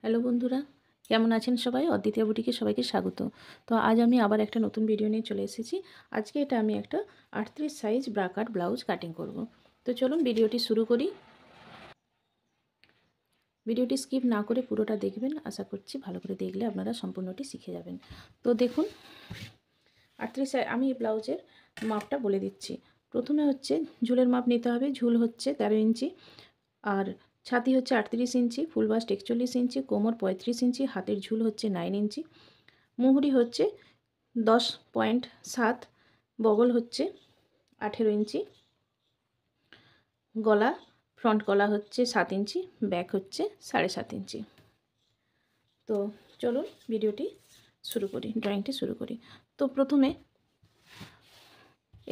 Hello বন্ধুরা, কেমন আছেন সবাই? অদ্বিতীয়া বুটিকে সবাইকে স্বাগত। তো আজ আমি আবার একটা নতুন ভিডিও নিয়ে চলে এসেছি। আজকে এটা আমি একটা 38 সাইজ ব্রা কাট ব্লাউজ কাটিং করব। তো চলুন ভিডিওটি শুরু করি। ভিডিওটি স্কিপ না করে পুরোটা দেখবেন, আশা করছি ভালো করে দেখলে আপনারা সম্পূর্ণটি শিখে যাবেন। তো দেখুন 38 আমি এই ব্লাউজের মাপটা বলে দিচ্ছি। প্রথমে হচ্ছে ঝুলের মাপ নিতে হবে। ঝুল হচ্ছে 13 ইঞ্চি, আর ছাতি হচ্ছে 38 ইঞ্চি, ফুল বাস্ট 41 ইঞ্চি, কোমর 35 ইঞ্চি, হাতের ঝুল হচ্ছে 9 ইঞ্চি, মুহুরি হচ্ছে 10.7, বগল হচ্ছে 18 ইঞ্চি, গলা ফ্রন্ট গলা হচ্ছে 7 ইঞ্চি, ব্যাক হচ্ছে 7.5 ইঞ্চি। তো চলুন ভিডিওটি শুরু করি, ড্রয়িংটি শুরু করি। তো প্রথমে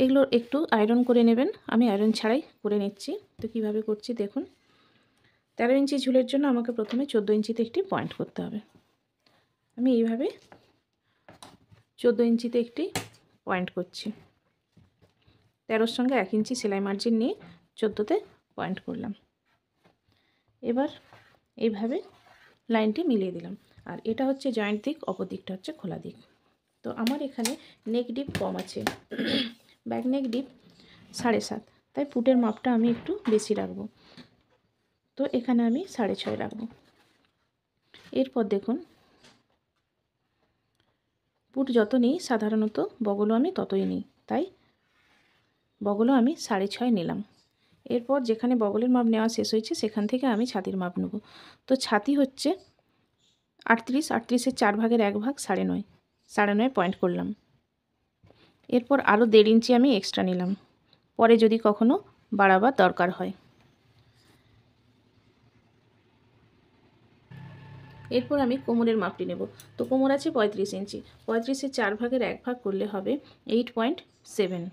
এগুলো একটু আয়রন করে নেবেন। আমি আয়রন ছাড়াই করে নিচ্ছি। তো কিভাবে করছি দেখুন। 13 ইঞ্চি ঝুলের জন্য আমাকে প্রথমে 14 ইঞ্চিতে একটি পয়েন্ট করতে হবে। আমি এইভাবে 14 ইঞ্চিতে একটি পয়েন্ট করছি। 13-র সঙ্গে 1 ইঞ্চি সেলাই মার্জিন নিয়ে 14তে পয়েন্ট করলাম। এবার এইভাবে লাইনটি মিলিয়ে দিলাম। আর এটা হচ্ছে জয়েন্ট দিক, অপর দিকটা হচ্ছে খোলা দিক। তো আমার এখানে নেক ডিপ কম আছে, ব্যাক নেক ডিপ 7.5, তাই পুটের মাপটা আমি একটু বেশি রাখবো। তো এখানে আমি 6.5 রাখবো। এরপর দেখুন পুট যত নিই সাধারণত বগলও আমি ততই নিই, তাই বগলও আমি 6.5 নিলাম। এরপর যেখানে বগলের মাপ নেওয়া শেষ হয়েছে সেখান থেকে আমি ছাতির মাপ নেব। তো ছাতি হচ্ছে 38, 38-এর 4 ভাগের 1 ভাগ 9.5, 9.5 পয়েন্ট করলাম। এরপর আরও 1.5 ইঞ্চি আমি এক্সট্রা নিলাম, পরে যদি কখনো বাড়াবার দরকার হয়। এরপর আমি কোমরের মাপটি নেব। তো কোমর আছে 35 ইঞ্চি, 35-এর 4 ভাগের 1 ভাগ করলে হবে 8.7,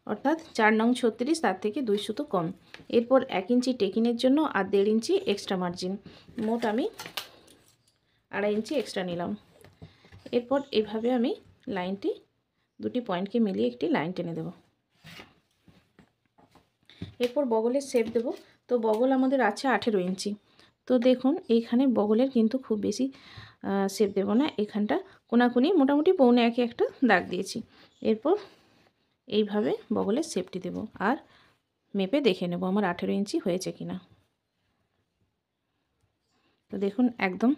অর্থাৎ 4 নং 36, তার থেকে 2 সুতো কম। এরপর 1 ইঞ্চি টেকিনের জন্য আর 1.5 ইঞ্চি এক্সট্রা মার্জিন, মোট আমি 2.5 ইঞ্চি এক্সট্রা নিলাম। এরপর এভাবে আমি লাইনটি দুটি পয়েন্টকে মিলিয়ে একটি লাইন টেনে দেব। এরপর বগলের শেপ দেব। তো বগল আমাদের আছে 18 ইঞ্চি। তো দেখুন এইখানে বগলের কিন্তু খুব বেশি শেপ দেব না, এখানটা কোনাকুনি মোটামুটি 1.25 একটা দাগ দিয়েছি। এরপর এইভাবে বগলের শেপটি দেব আর মেপে দেখে নেব আমার 18 ইঞ্চি হয়েছে কিনা। তো দেখুন একদম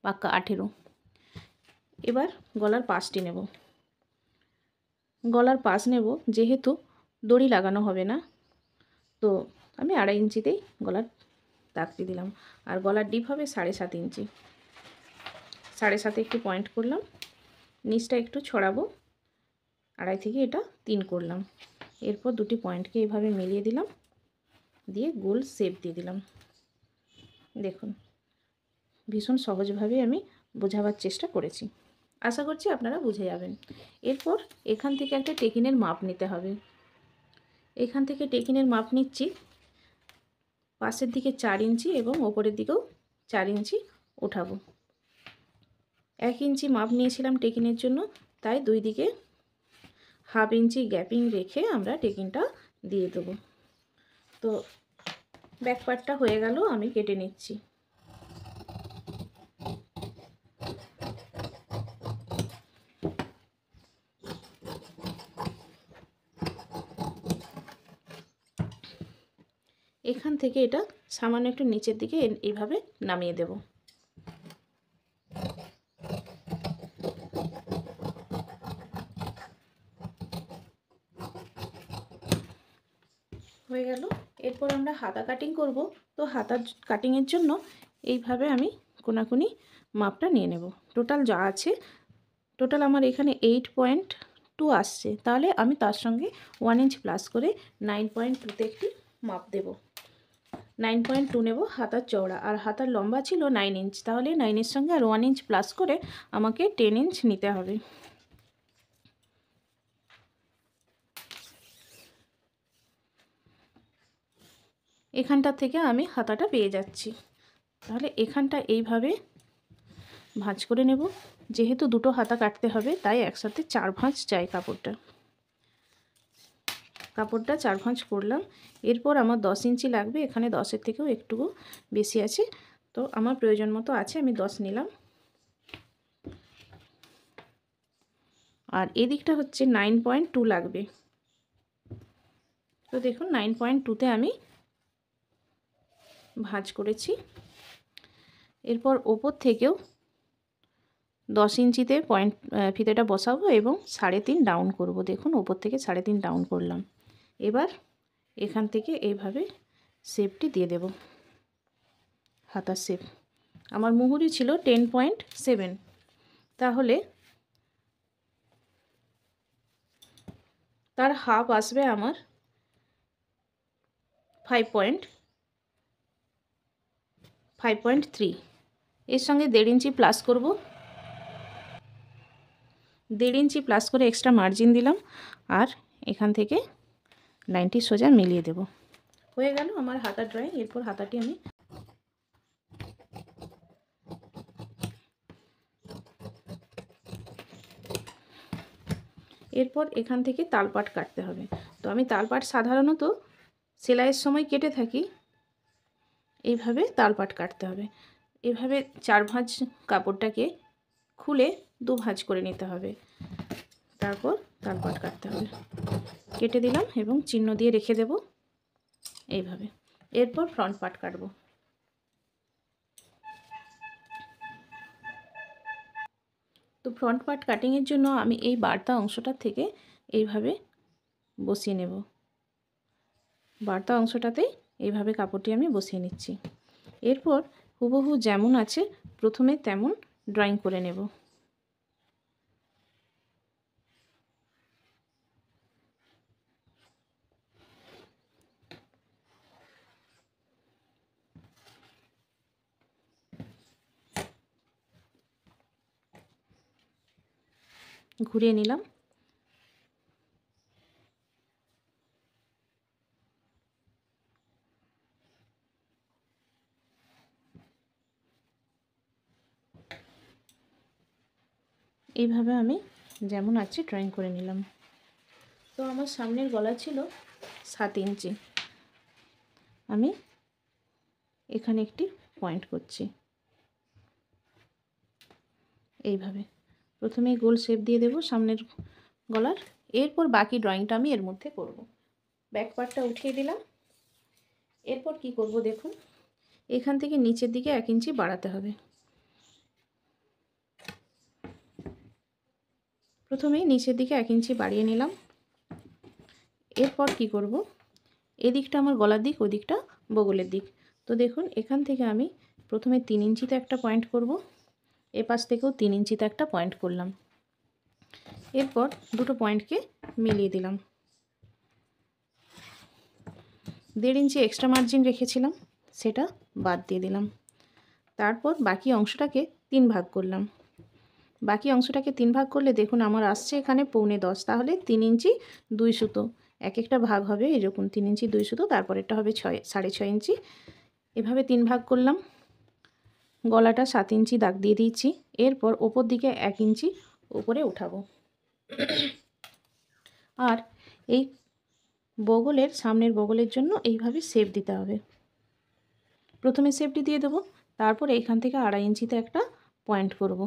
পাক্কা 18। এবার গলার পাশটি নেব। গলার পাশ নেব, যেহেতু দড়ি লাগানো হবে না, তো আমি 2.5 ইঞ্চিতেই গলার দাগটি দিলাম। আর গলার ডিপ হবে 7.5 ইঞ্চি, 7.5-এ একটি পয়েন্ট করলাম, নিচটা একটু ছড়াবো, 2.5 থেকে এটা 3 করলাম। এরপর দুটি পয়েন্টকে এইভাবে মিলিয়ে দিলাম, দিয়ে গোল শেপ দিয়ে দিলাম। দেখুন ভীষণ সহজভাবে আমি বোঝাবার চেষ্টা করেছি, আশা করছি আপনারা বুঝে যাবেন। এরপর এখান থেকে একটা টেকিনের মাপ নিতে হবে। এখান থেকে টেকিনের মাপ নিচ্ছি, পাশের দিকে 4 ইঞ্চি এবং ওপরের দিকেও 4 ইঞ্চি ওঠাবো। 1 ইঞ্চি মাপ নিয়েছিলাম টেকিনের জন্য, তাই দুই দিকে 1/2 ইঞ্চি গ্যাপিং রেখে আমরা টেকিনটা দিয়ে দেবো। তো ব্যাক পার্টটা হয়ে গেল, আমি কেটে নিচ্ছি। এখান থেকে এটা সামান্য একটু নিচের দিকে এইভাবে নামিয়ে দেব। হয়ে গেল। এরপর আমরা হাতা কাটিং করব। তো হাতা কাটিংয়ের জন্য এইভাবে আমি কোনাকুনি মাপটা নিয়ে নেব। টোটাল যা আছে, টোটাল আমার এখানে 8.2 আসছে, তাহলে আমি তার সঙ্গে 1 ইঞ্চ প্লাস করে 9.2তে একটি মাপ দেব। 9.2 নেব হাতার চওড়া, আর হাতার লম্বা ছিল 9 ইঞ্চ, তাহলে 9-এর সঙ্গে আর 1 ইঞ্চ প্লাস করে আমাকে 10 ইঞ্চ নিতে হবে। এখানটা থেকে আমি হাতাটা পেয়ে যাচ্ছি, তাহলে এখানটা এইভাবে ভাঁজ করে নেব। যেহেতু দুটো হাতা কাটতে হবে, তাই একসাথে 4 ভাঁজ চাই কাপড়টা 4 ভাঁজ করলাম। এরপর আমার 10 ইঞ্চি লাগবে, এখানে 10-এর থেকেও একটু বেশি আছে, তো আমার প্রয়োজন মতো আছে, আমি 10 নিলাম। আর এদিকটা হচ্ছে 9.2 লাগবে। তো দেখুন 9.2তে আমি ভাঁজ করেছি। এরপর ওপর থেকেও 10 ইঞ্চিতে ফিতেটা বসাবো এবং 3.5 ডাউন করব। দেখুন ওপর থেকে 3.5 ডাউন করলাম। এবার এখান থেকে এইভাবে শেপটি দিয়ে দেব, হাতার শেপ। আমার মুহুরি ছিল 10.7, তাহলে তার হাফ আসবে আমার 5.3। এর সঙ্গে 1.5 ইঞ্চি প্লাস করব, 1.5 ইঞ্চি প্লাস করে এক্সট্রা মার্জিন দিলাম। আর এখান থেকে লাইনটি সোজা মিলিয়ে দেব। হয়ে গেল আমার হাতা ড্রয়িং। এরপর হাতাটি আমি এরপর এখান থেকে তালপাট কাটতে হবে। তো আমি তালপাট সাধারণত সেলাইয়ের সময় কেটে থাকি। এইভাবে তালপাট কাটতে হবে। এভাবে 4 ভাঁজ কাপড়টাকে খুলে 2 ভাঁজ করে নিতে হবে, তারপর তালপাট কাটতে হবে। কেটে দিলাম এবং চিহ্ন দিয়ে রেখে দেব এইভাবে। এরপর ফ্রন্ট পার্ট কাটবো। তো ফ্রন্ট পার্ট কাটিংয়ের জন্য আমি এই বাড়তা অংশটার থেকে এইভাবে বসিয়ে নেব। বাড়তা অংশটাতেই এইভাবে কাপড়টি আমি বসিয়ে নিচ্ছি। এরপর হুবহু যেমন আছে প্রথমে তেমন ড্রয়িং করে নেব। ঘুরিয়ে নিলাম। এইভাবে আমি যেমন আছে ড্রয়িং করে নিলাম। তো আমার সামনের গলা ছিল 7 ইঞ্চি। আমি এখানে একটি পয়েন্ট করছি এইভাবে। প্রথমে গোল শেপ দিয়ে দেব সামনের গলার। এরপর বাকি ড্রয়িংটা আমি এর মধ্যে করব। ব্যাক পার্টটা উঠিয়ে দিলাম। এরপর কি করব দেখুন, এখান থেকে নিচের দিকে 1 ইঞ্চি বাড়াতে হবে। প্রথমেই নিচের দিকে 1 ইঞ্চি বাড়িয়ে নিলাম। এরপর কি করব, এদিকটা আমার গলার দিক, ওই দিকটা বগলের দিক। তো দেখুন এখান থেকে আমি প্রথমে 3 ইঞ্চিতে একটা পয়েন্ট করব, এপাশ থেকেও 3 ইঞ্চিতে একটা পয়েন্ট করলাম। এরপর দুটো পয়েন্টকে মিলিয়ে দিলাম। 1.5 ইঞ্চি এক্সট্রা মার্জিন রেখেছিলাম, সেটা বাদ দিয়ে দিলাম। তারপর বাকি অংশটাকে 3 ভাগ করলাম। বাকি অংশটাকে 3 ভাগ করলে দেখুন আমার আসছে এখানে 9.5, তাহলে 3 ইঞ্চি 2 সুতো। এক একটা ভাগ হবে এরকম 3 ইঞ্চি 2 সুতো, তারপরেরটা হবে 6.5 ইঞ্চি। এভাবে 3 ভাগ করলাম। গলাটা 7 ইঞ্চি দাগ দিয়ে দিয়েছি। এরপর ওপর দিকে 1 ইঞ্চি উপরে উঠাবো। আর এই বগলের সামনের বগলের জন্য এইভাবে শেপ দিতে হবে। প্রথমে শেপটি দিয়ে দেবো, তারপর এইখান থেকে 2.5 ইঞ্চিতে একটা পয়েন্ট করব।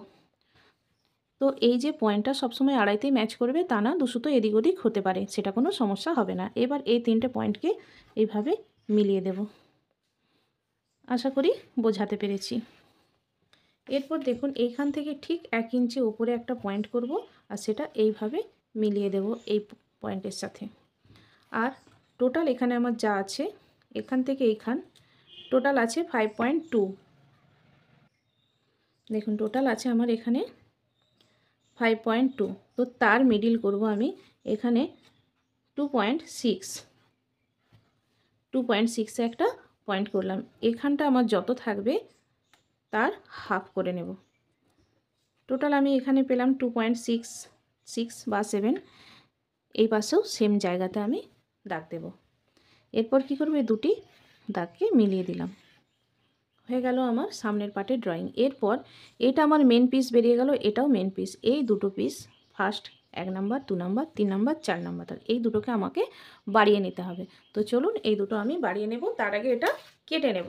তো এই যে পয়েন্টটা সবসময় 2.5তেই ম্যাচ করবে তা না, 2 সুতো এদিক ওদিক হতে পারে, সেটা কোনো সমস্যা হবে না। এবার এই 3টে পয়েন্টকে এইভাবে মিলিয়ে দেব। আশা করি বোঝাতে পেরেছি। এরপর দেখুন এইখান থেকে ঠিক 1 ইঞ্চি উপরে একটা পয়েন্ট করব, আর সেটা এইভাবে মিলিয়ে দেব এই পয়েন্টের সাথে। আর টোটাল এখানে আমার যা আছে, এখান থেকে এইখান টোটাল আছে 5.2। দেখুন টোটাল আছে আমার এখানে 5.2। তো তার মিডিল করব আমি এখানে 2.6 একটা পয়েন্ট করলাম। এখানটা আমার যত থাকবে তার হাফ করে নেব। টোটাল আমি এখানে পেলাম 2.66 বা 7। এই পাশেও সেম জায়গাতে আমি দাগ দেব। এরপর কি করব, এই দুটি দাগকে মিলিয়ে দিলাম। হয়ে গেল আমার সামনের পার্টের ড্রয়িং। এরপর এটা আমার মেন পিস বেরিয়ে গেল, এটাও মেন পিস। এই দুটো piece first 1 number 2 number 3 number 4 number, তার এই দুটোকে আমাকে বাড়িয়ে নিতে হবে। তো চলুন এই দুটো আমি বাড়িয়ে নেব। তার আগে এটা কেটে নেব।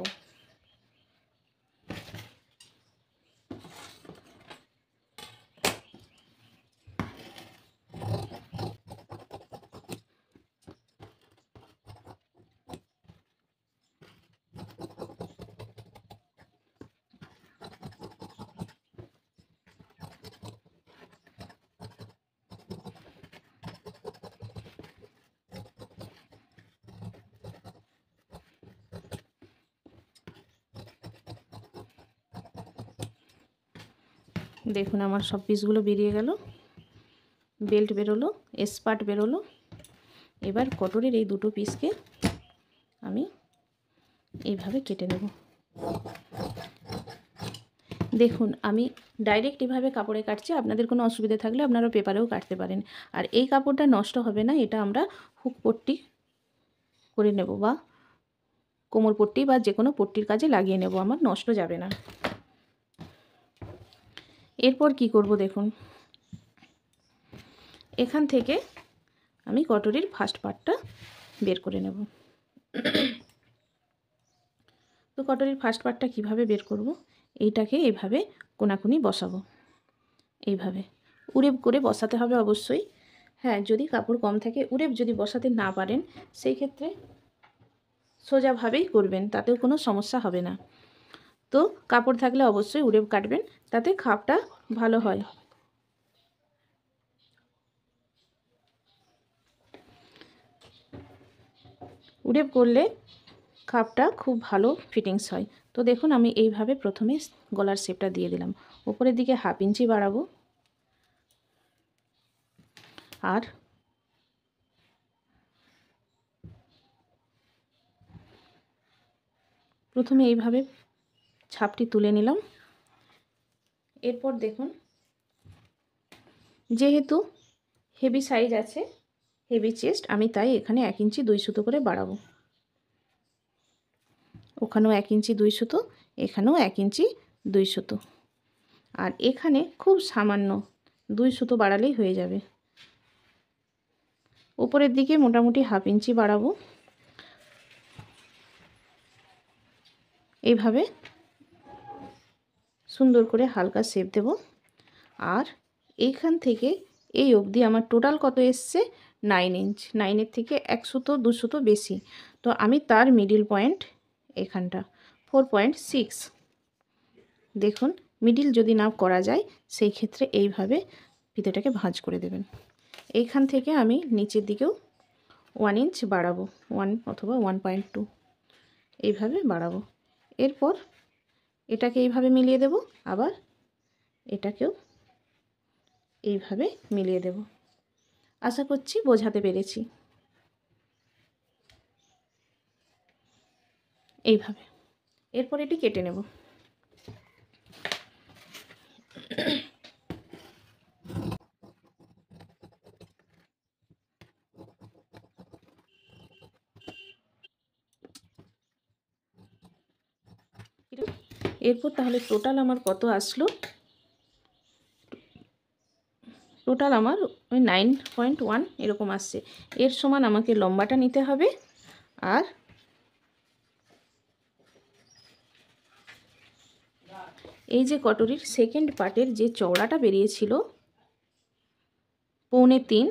দেখুন আমার সব পিসগুলো বেরিয়ে গেল, বেল্ট বেরোলো, স্পার্ট বেরোলো। এবার কটরের এই দুটো পিসকে আমি এইভাবে কেটে নেব। দেখুন আমি ডাইরেক্ট এভাবে কাপড়ে কাটছি, আপনাদের কোনো অসুবিধা থাকলে আপনারা পেপারেও কাটতে পারেন। আর এই কাপড়টা নষ্ট হবে না, এটা আমরা হুক পট্টি করে নেব বা কোমর পট্টি বা যে কোনো পট্টির কাজে লাগিয়ে নেব, আমার নষ্ট যাবে না। এরপর কি করব দেখুন, এখান থেকে আমি কটরির ফার্স্ট পার্টটা বের করে নেব। তো কটরির ফার্স্ট পার্টটা কিভাবে বের করব, এইটাকে এইভাবে কোনাকুনি বসাবো, এইভাবে উড়েব করে বসাতে হবে অবশ্যই। হ্যাঁ, যদি কাপড় কম থাকে, উড়েব যদি বসাতে না পারেন, সেই ক্ষেত্রে সোজাভাবেই করবেন, তাতেও কোনো সমস্যা হবে না। তো কাপড় থাকলে অবশ্যই উড়েব কাটবেন, তাতে খাপটা ভালো হয়। উড়েব করলে খাপটা খুব ভালো ফিটিংস হয়। তো দেখুন আমি এইভাবে প্রথমে গলার শেপটা দিয়ে দিলাম, উপরের দিকে 1/2 ইঞ্চি বাড়াবো, আর প্রথমে এইভাবে ছাপটি তুলে নিলাম। এরপর দেখুন, যেহেতু হেভি সাইজ আছে, হেভি চেস্ট, আমি তাই এখানে 1 ইঞ্চি 2 সুতো করে বাড়াবো। ওখানেও 1 ইঞ্চি 2 সুতো, এখানেও 1 ইঞ্চি 2 সুতো, আর এখানে খুব সামান্য 2 সুতো বাড়ালেই হয়ে যাবে। উপরের দিকে মোটামুটি 1/2 ইঞ্চি বাড়াবো। এইভাবে সুন্দর করে হালকা শেপ দেব। আর এইখান থেকে এই অবধি আমার টোটাল কত এসছে, 9 ইঞ্চ। 9-এর থেকে 1 সুতো 2 সুতো বেশি, তো আমি তার মিডিল পয়েন্ট এখানটা 4.6। দেখুন মিডিল যদি না করা যায়, সেই ক্ষেত্রে এইভাবে ফিতেটাকে ভাঁজ করে দেবেন। এইখান থেকে আমি নিচের দিকেও 1 ইঞ্চ বাড়াবো, 1 অথবা 1.2 এইভাবে বাড়াবো। এরপর এটাকে এইভাবে মিলিয়ে দেব, আবার এটাকেও এইভাবে মিলিয়ে দেব। আশা করছি বোঝাতে পেরেছি। এইভাবে এরপর এটি কেটে নেব। এরপর তাহলে টোটাল আমার কত আসলো, টোটাল আমার ওই 9.1 এরকম আসছে। এর সমান আমাকে লম্বাটা নিতে হবে, আর এই যে কটরির সেকেন্ড পার্টের যে চওড়াটা বেরিয়েছিল 2.25,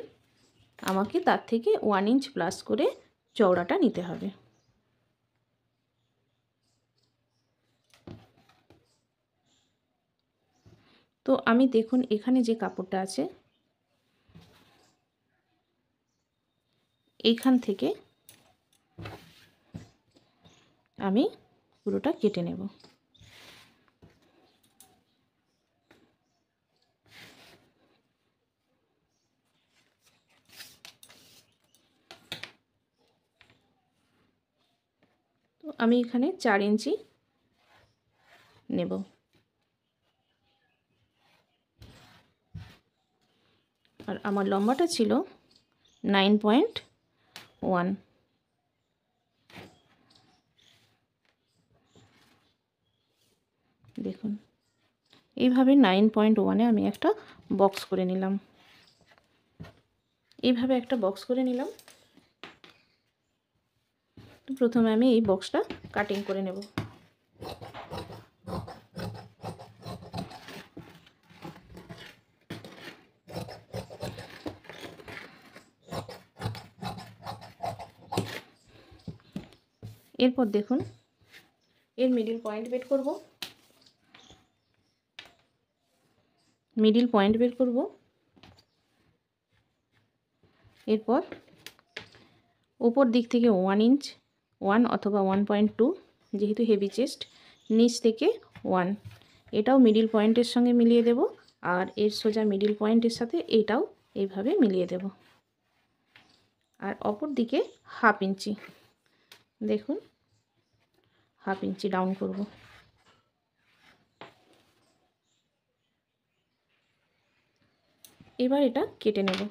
আমাকে তার থেকে 1 ইঞ্চ প্লাস করে চওড়াটা নিতে হবে। তো আমি দেখুন এখানে যে কাপড়টা আছে, এইখান থেকে আমি পুরোটা কেটে নেব। তো আমি এখানে 4 ইঞ্চি নেব। আর আমার লম্বাটা ছিল 9.1। দেখুন এইভাবে 9.1-এ আমি একটা বক্স করে নিলাম, এইভাবে একটা বক্স করে নিলাম। তো প্রথমে আমি এই বক্সটা কাটিং করে নেব। এরপর দেখুন এর মিডিল পয়েন্ট বের করব, মিডিল পয়েন্ট বের করব। এরপর উপর দিক থেকে 1 ইঞ্চ, 1 অথবা 1.2, যেহেতু হেভি চেস্ট, নিচ থেকে 1, এটাও মিডিল পয়েন্টের সঙ্গে মিলিয়ে দেব। আর এর সোজা মিডিল পয়েন্টের সাথে এইটাও এইভাবে মিলিয়ে দেব। আর অপর দিকে 1/2 ইঞ্চি, দেখুন 1/2 ইঞ্চি ডাউন করব। এবার এটা কেটে নেব।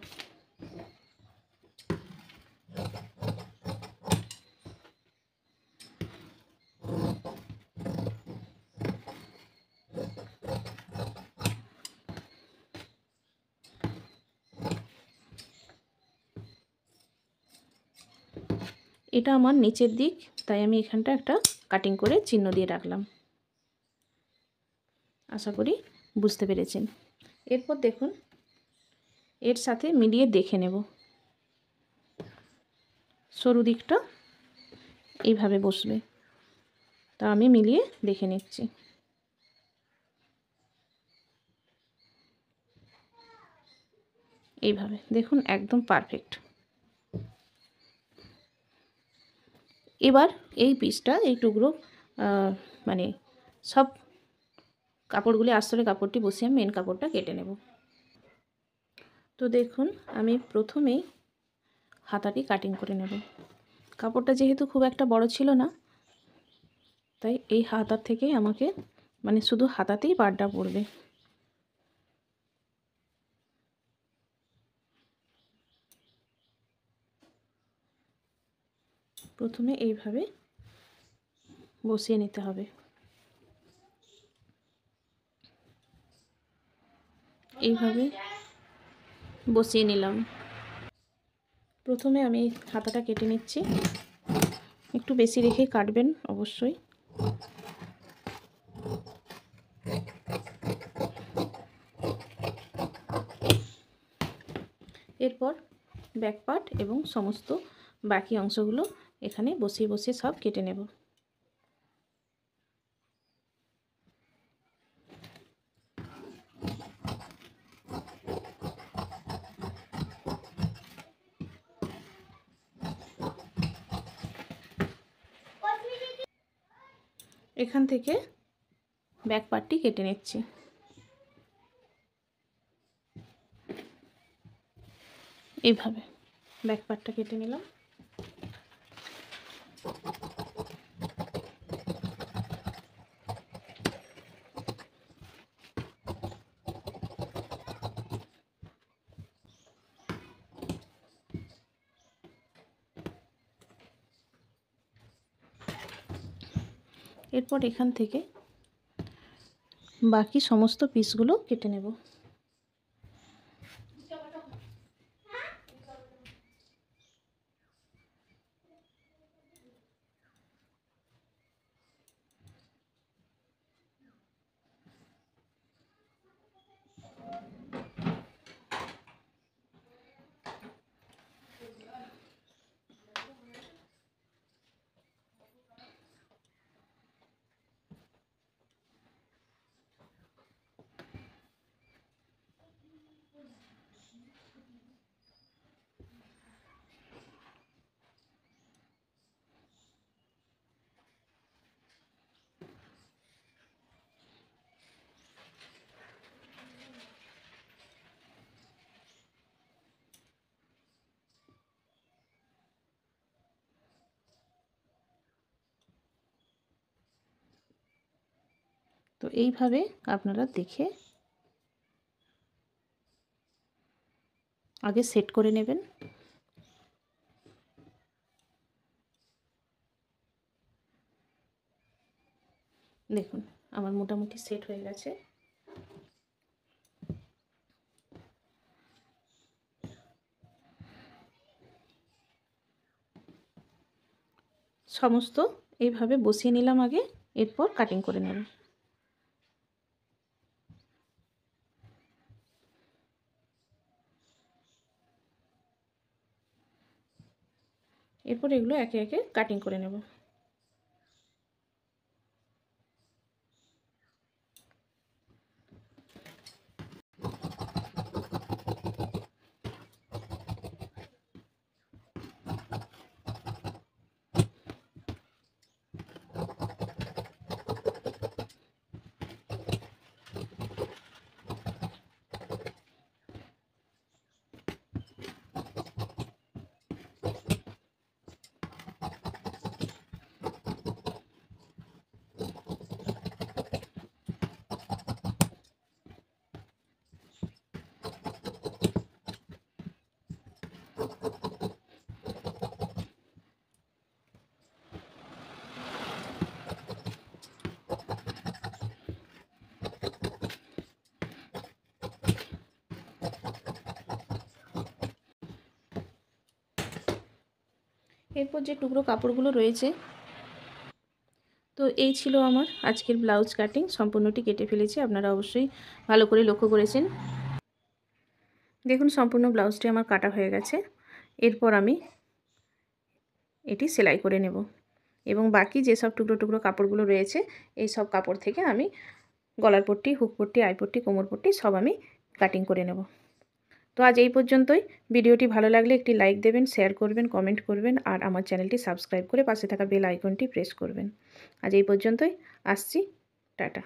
এটা আমার নিচের দিক, তাই আমি এখানটা একটা কাটিং করে চিহ্ন দিয়ে রাখলাম। আশা করি বুঝতে পেরেছেন। এরপর দেখুন এর সাথে মিলিয়ে দেখে নেব। সরু দিকটা এইভাবে বসবে, তা আমি মিলিয়ে দেখে নিচ্ছি। এইভাবে দেখুন একদম পারফেক্ট। এবার এই পিসটা, এই টুকরো মানে সব কাপড়গুলি আস্তরে কাপড়টি বসিয়ে মেন কাপড়টা কেটে নেব। তো দেখুন আমি প্রথমেই হাতাটি কাটিং করে নেব। কাপড়টা যেহেতু খুব একটা বড় ছিল না, তাই এই হাতার থেকেই আমাকে মানে শুধু হাতাতেই পাড়টা পড়বে। প্রথমে এইভাবে বসিয়ে নিতে হবে। এইভাবে বসিয়ে নিলাম। প্রথমে আমি হাতাটা কেটে নিচ্ছি, একটু বেশি রেখে কাটবেন অবশ্যই। এরপর ব্যাক পার্ট এবং সমস্ত বাকি অংশগুলো এখানে বসিয়ে বসিয়ে সব কেটে নেব। এখান থেকে ব্যাক পার্টটি কেটে নিচ্ছি। এইভাবে ব্যাক পার্টটা কেটে নিলাম। এরপর এখান থেকে বাকি সমস্ত পিসগুলো কেটে নেব। তো এইভাবে আপনারা দেখে আগে সেট করে নেবেন। দেখুন আমার মোটামুটি সেট হয়ে গেছে। সমস্ত এইভাবে বসিয়ে নিলাম আগে, এরপর কাটিং করে নেব। এরপর এগুলো একে একে কাটিং করে নেব। এরপর যে টুকরো কাপড়গুলো রয়েছে, তো এই ছিল আমার আজকের ব্লাউজ কাটিং। সম্পূর্ণটি কেটে ফেলেছি, আপনারা অবশ্যই ভালো করে লক্ষ্য করেছেন। দেখুন সম্পূর্ণ ব্লাউজটি আমার কাটা হয়ে গেছে। এরপর আমি এটি সেলাই করে নেব এবং বাকি যেসব টুকরো টুকরো কাপড়গুলো রয়েছে এই সব কাপড় থেকে আমি গলার পট্টি, হুক পট্টি, আই পট্টি, কোমর পট্টি সব আমি কাটিং করে নেব। তো আজ এই পর্যন্তই। ভিডিওটি ভালো লাগলে একটি লাইক দেবেন, শেয়ার করবেন, কমেন্ট করবেন আর আমার চ্যানেলটি সাবস্ক্রাইব করে পাশে থাকা বেল আইকনটি প্রেস করবেন। আজ এই পর্যন্তই, আসছি, টাটা।